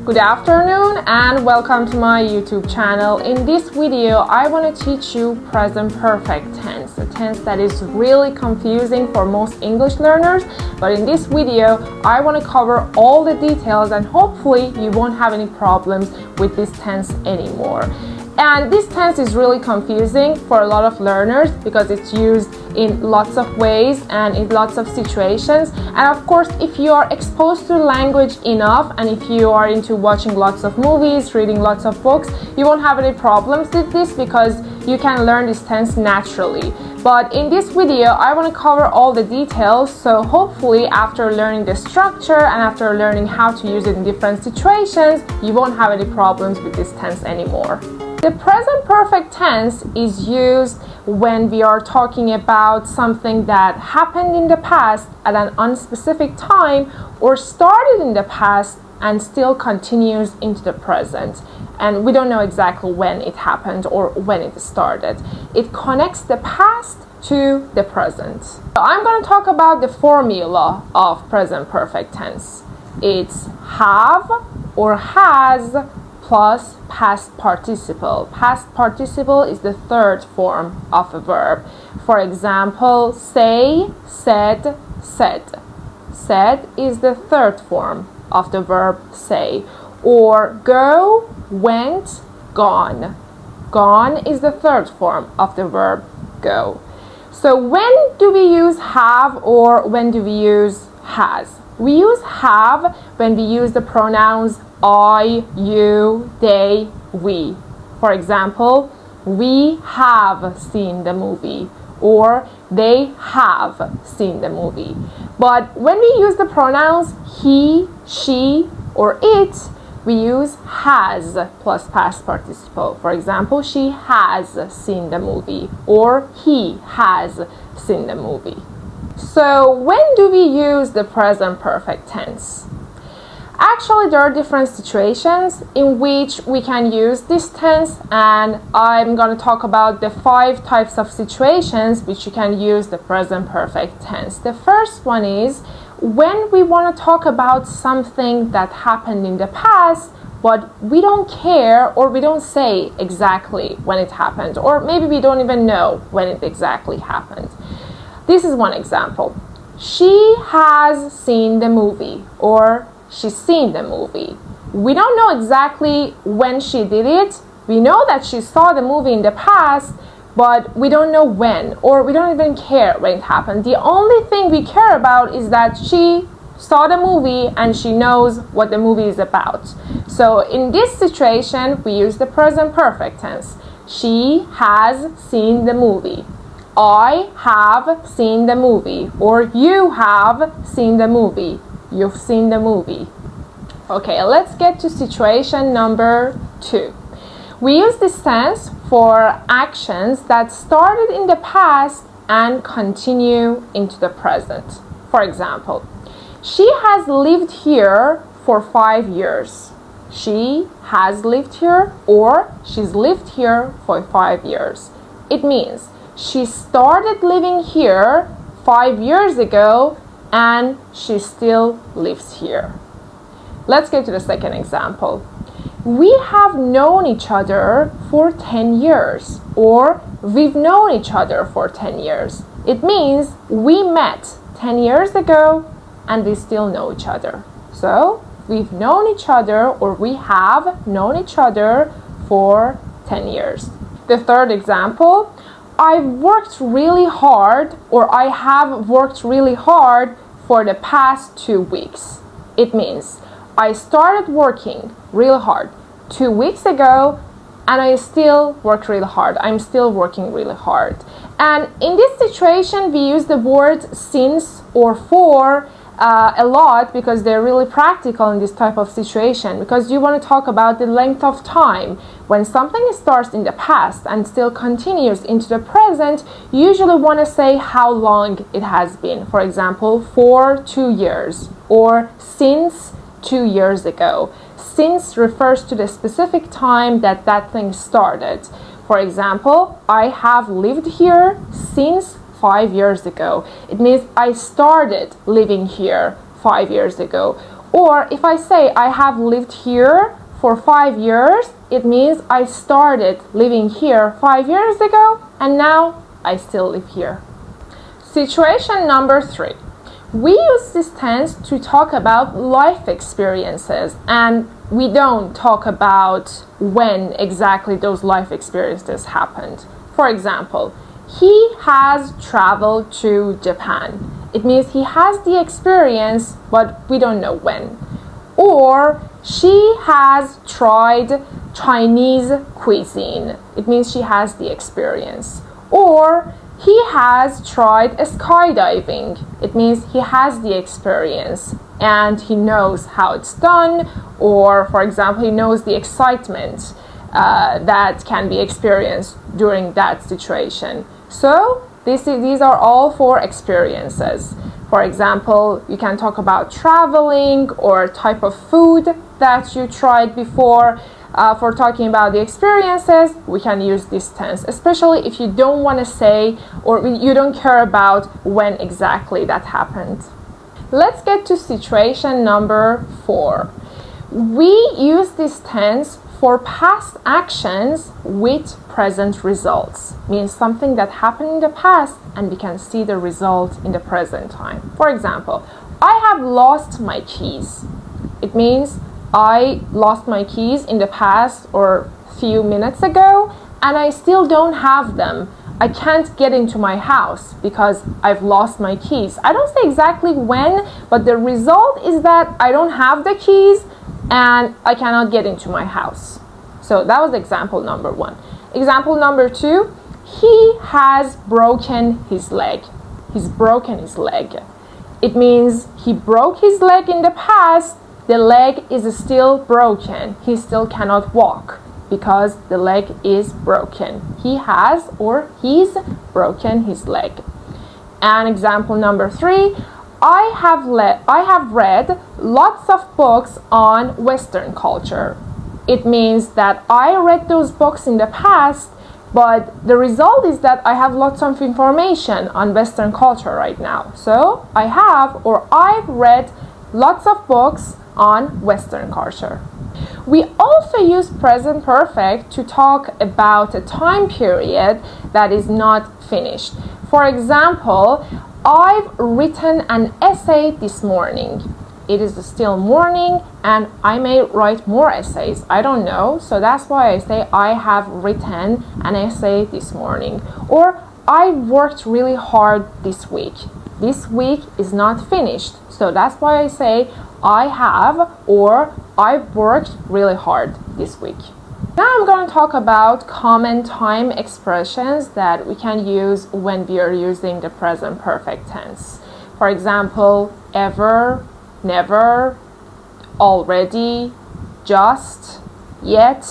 Good afternoon and welcome to my YouTube channel. In this video, I want to teach you present perfect tense, a tense that is really confusing for most English learners. But in this video, I want to cover all the details and hopefully you won't have any problems with this tense anymore. And this tense is really confusing for a lot of learners because it's used in lots of ways and in lots of situations. And of course, if you are exposed to language enough and if you are into watching lots of movies, reading lots of books, you won't have any problems with this because you can learn this tense naturally. But in this video, I want to cover all the details, so hopefully after learning the structure and after learning how to use it in different situations, you won't have any problems with this tense anymore. The present perfect tense is used when we are talking about something that happened in the past at an unspecific time or started in the past and still continues into the present. And we don't know exactly when it happened or when it started. It connects the past to the present. So I'm going to talk about the formula of present perfect tense. It's have or has plus past participle. Past participle is the third form of a verb. For example, say, said, said. Said is the third form of the verb say. Or go, went, gone. Gone is the third form of the verb go. So when do we use have or when do we use has? We use have when we use the pronouns I, you, they, we. For example, we have seen the movie or they have seen the movie. But when we use the pronouns he, she, or it, we use has plus past participle. For example, she has seen the movie or he has seen the movie. So when do we use the present perfect tense? Actually, there are different situations in which we can use this tense, and I'm going to talk about the 5 types of situations which you can use the present perfect tense. The first one is when we want to talk about something that happened in the past, but we don't care or we don't say exactly when it happened, or maybe we don't even know when it exactly happened. This is one example. She has seen the movie, or she's seen the movie. We don't know exactly when she did it. We know that she saw the movie in the past, but we don't know when, or we don't even care when it happened. The only thing we care about is that she saw the movie and she knows what the movie is about. So in this situation, we use the present perfect tense. She has seen the movie. I have seen the movie, or you have seen the movie. You've seen the movie. Okay, let's get to situation number 2. We use this tense for actions that started in the past and continue into the present. For example, she has lived here for 5 years. She has lived here, or she's lived here for 5 years. It means she started living here 5 years ago and she still lives here. Let's get to the second example. We have known each other for 10 years, or we've known each other for 10 years. It means we met 10 years ago and we still know each other. So we've known each other, or we have known each other for 10 years. The third example, I've worked really hard, or I have worked really hard for the past 2 weeks. It means I started working really hard 2 weeks ago and I still work really hard. I'm still working really hard. And in this situation, we use the words since or for a lot because they're really practical in this type of situation, because you want to talk about the length of time. When something starts in the past and still continues into the present, you usually want to say how long it has been. For example, for 2 years, or since 2 years ago. Since refers to the specific time that that thing started. For example, I have lived here since 5 years ago. It means I started living here 5 years ago. Or if I say I have lived here for 5 years, it means I started living here 5 years ago and now I still live here. Situation number 3. We use this tense to talk about life experiences, and we don't talk about when exactly those life experiences happened. For example, he has traveled to Japan. It means he has the experience, but we don't know when. Or she has tried Chinese cuisine. It means she has the experience. Or he has tried skydiving. It means he has the experience and he knows how it's done, or for example, he knows the excitement that can be experienced during that situation. So these are all 4 experiences. For example, you can talk about traveling or type of food that you tried before. For talking about the experiences, we can use this tense, especially if you don't want to say or you don't care about when exactly that happened. Let's get to situation number 4. We use this tense for past actions with present results. Means something that happened in the past and we can see the result in the present time. For example, I have lost my keys. It means I lost my keys in the past or few minutes ago and I still don't have them. I can't get into my house because I've lost my keys. I don't say exactly when, but the result is that I don't have the keys and I cannot get into my house. So that was example number 1. Example number 2, he has broken his leg. He's broken his leg. It means he broke his leg in the past. The leg is still broken. He still cannot walk because the leg is broken. He has or he's broken his leg. And example number 3, I have read lots of books on Western culture. It means that I read those books in the past, but the result is that I have lots of information on Western culture right now. So I have or I've read lots of books on Western culture. We also use present perfect to talk about a time period that is not finished. For example, I've written an essay this morning. It is still morning and I may write more essays. I don't know. So that's why I say I have written an essay this morning. Or I worked really hard this week. This week is not finished. So that's why I say I have or I've worked really hard this week. Now I'm going to talk about common time expressions that we can use when we are using the present perfect tense. For example, ever, never, already, just, yet,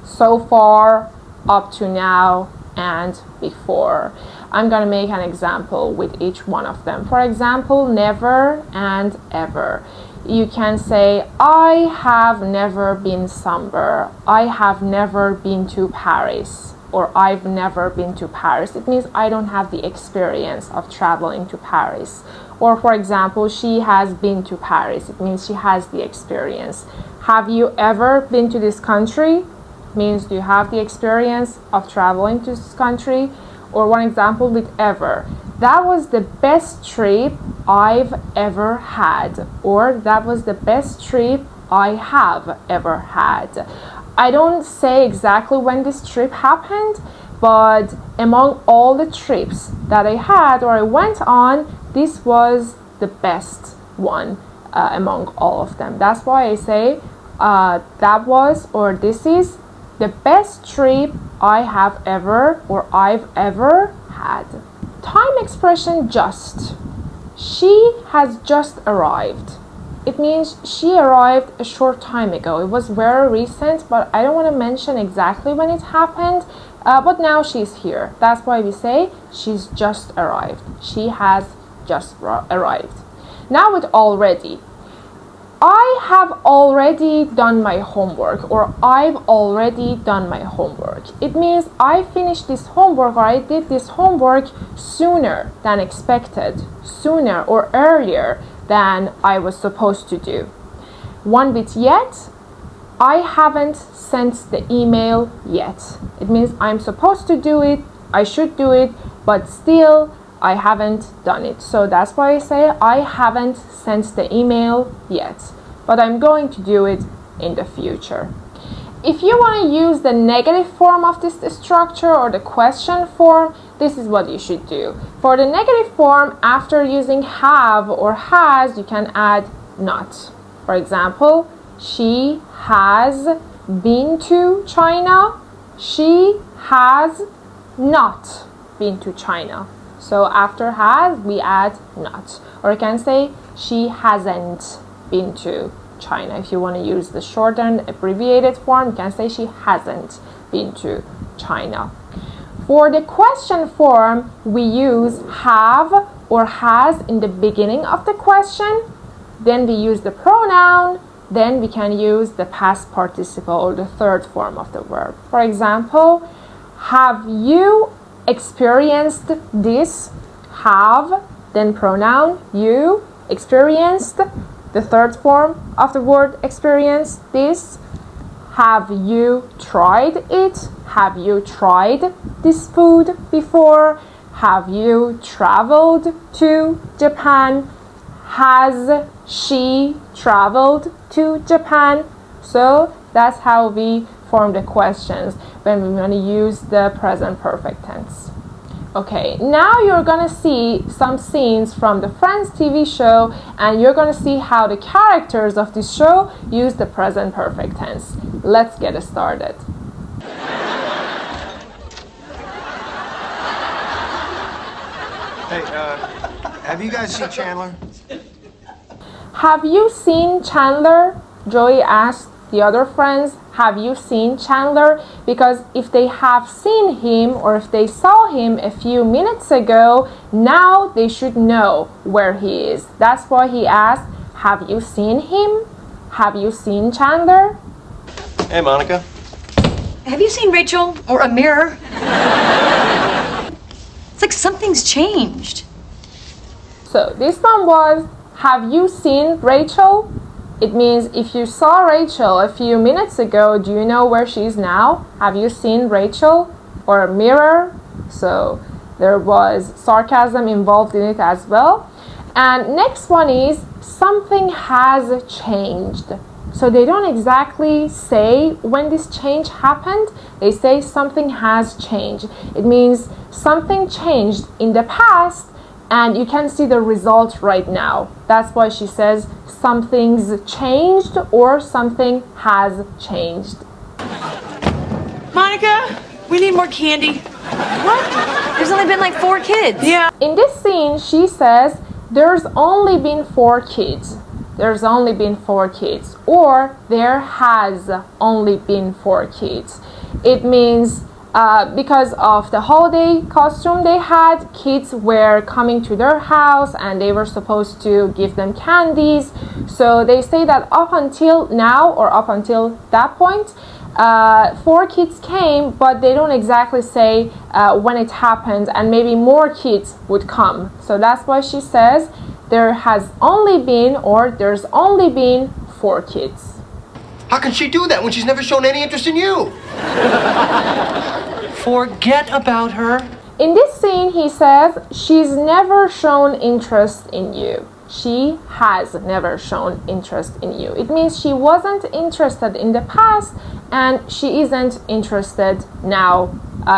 so far, up to now, and before. I'm going to make an example with each one of them. For example, never and ever. You can say, I have never been somewhere. I have never been to Paris. Or I've never been to Paris. It means I don't have the experience of traveling to Paris. Or for example, she has been to Paris. It means she has the experience. Have you ever been to this country? It means do you have the experience of traveling to this country? Or one example with ever. That was the best trip I've ever had. Or that was the best trip I have ever had. I don't say exactly when this trip happened, but among all the trips that I had or I went on, this was the best one among all of them. That's why I say that was or this is the best trip I have ever or I've ever had. Time expression just. She has just arrived. It means she arrived a short time ago. It was very recent, but I don't want to mention exactly when it happened. But now she's here. That's why we say she's just arrived. She has just arrived. Now with already. I have already done my homework or I've already done my homework. It means I finished this homework or I did this homework sooner than expected, sooner or earlier than I was supposed to do. one bit yet, I haven't sent the email yet. It means I'm supposed to do it, I should do it, but still I haven't done it. So that's why I say I haven't sent the email yet, but I'm going to do it in the future. If you want to use the negative form of this structure or the question form, this is what you should do. For the negative form, after using have or has, you can add not. For example, she has been to China. She has not been to China. So after has, we add not. Or you can say she hasn't been to China. If you want to use the shortened abbreviated form, you can say she hasn't been to China. For the question form, we use have or has in the beginning of the question. Then we use the pronoun. Then we can use the past participle or the third form of the verb. For example, have you experienced this? Have, then pronoun, you, experienced, the third form of the word experience, this. Have you tried it? Have you tried this food before? Have you traveled to Japan? Has she traveled to Japan? So that's how we form the questions when we want to use the present perfect tense. Okay, now you're gonna see some scenes from the Friends TV show, and you're gonna see how the characters of this show use the present perfect tense. Let's get started. Hey, have you guys seen Chandler? Have you seen Chandler? Joey asked the other friends, have you seen Chandler? Because if they have seen him or if they saw him a few minutes ago, now they should know where he is. That's why he asked, have you seen him? Have you seen Chandler? Hey, Monica. Have you seen Rachel or Amir? It's like something's changed. So this one was, have you seen Rachel? It means if you saw Rachel a few minutes ago, do you know where she is now? Have you seen Rachel or a mirror? So there was sarcasm involved in it as well. And next one is something has changed. So they don't exactly say when this change happened. They say something has changed. It means something changed in the past and you can see the result right now. That's why she says something's changed or something has changed. Monica, we need more candy. What? There's only been like 4 kids. Yeah. In this scene, she says there's only been 4 kids. There's only been 4 kids. Or there has only been 4 kids. It means because of the holiday costume they had, kids were coming to their house and they were supposed to give them candies. So they say that up until now or up until that point, 4 kids came, but they don't exactly say when it happened, and maybe more kids would come. So that's why she says there has only been or there's only been 4 kids. How can she do that when she's never shown any interest in you? Forget about her. In this scene, he says, she's never shown interest in you. She has never shown interest in you. It means she wasn't interested in the past and she isn't interested now.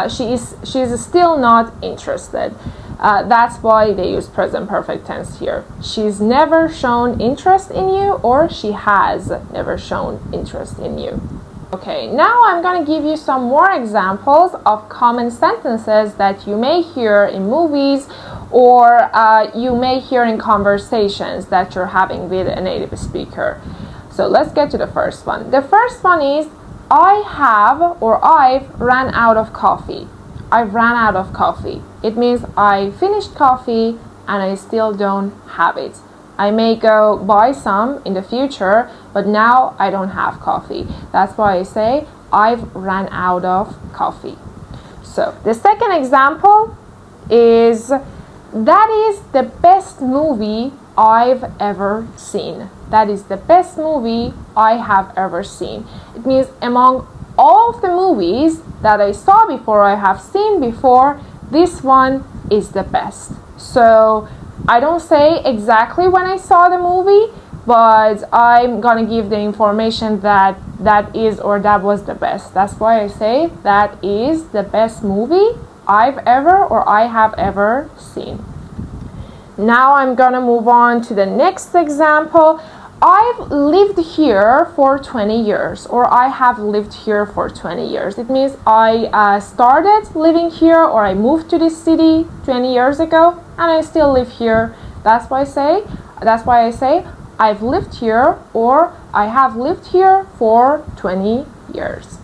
She's still not interested. That's why they use present perfect tense here. She's never shown interest in you or she has never shown interest in you. Okay, now I'm going to give you some more examples of common sentences that you may hear in movies or you may hear in conversations that you're having with a native speaker. So let's get to the first one. The first one is, I have or I've ran out of coffee. I've ran out of coffee. It means I finished coffee and I still don't have it. I may go buy some in the future, but now I don't have coffee. That's why I say I've ran out of coffee. So the second example is, that is the best movie I've ever seen. That is the best movie I have ever seen. It means among all of the movies that I saw before, I have seen before, this one is the best. So I don't say exactly when I saw the movie, but I'm gonna give the information that that is or that was the best. That's why I say that is the best movie I've ever or I have ever seen. Now I'm gonna move on to the next example. I've lived here for 20 years, or I have lived here for 20 years. It means I started living here, or I moved to this city 20 years ago, and I still live here. That's why I say I've lived here, or I have lived here for 20 years.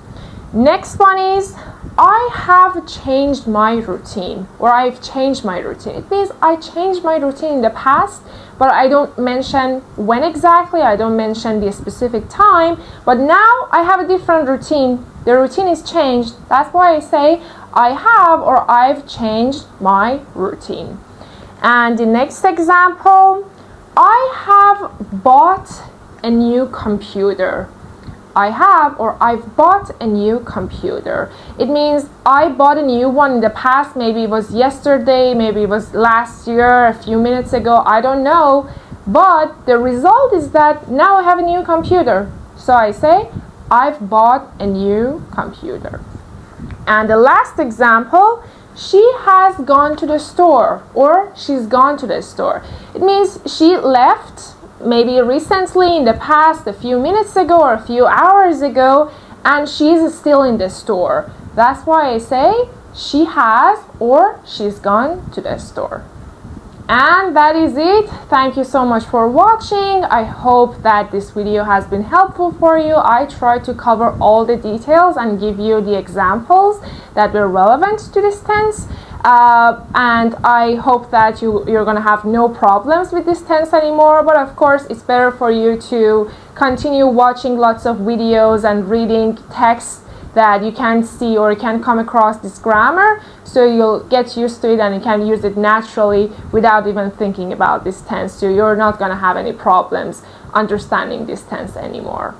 Next one is I have changed my routine, or I've changed my routine. It means I changed my routine in the past, but I don't mention when exactly, I don't mention the specific time, but now I have a different routine. The routine is changed. That's why I say I have or I've changed my routine. And the next example, I have bought a new computer. I have or I've bought a new computer. It means I bought a new one in the past. Maybe it was yesterday, maybe it was last year, a few minutes ago, I don't know. But the result is that now I have a new computer. So I say I've bought a new computer. And the last example, she has gone to the store, or she's gone to the store. It means she left maybe recently, in the past, a few minutes ago or a few hours ago, and she's still in the store. That's why I say she has or she's gone to the store. And that is it. Thank you so much for watching. I hope that this video has been helpful for you. I tried to cover all the details and give you the examples that were relevant to this tense. And I hope that you're going to have no problems with this tense anymore. But of course, it's better for you to continue watching lots of videos and reading texts that you can see or you can come across this grammar, so you'll get used to it and you can use it naturally without even thinking about this tense. So you're not going to have any problems understanding this tense anymore.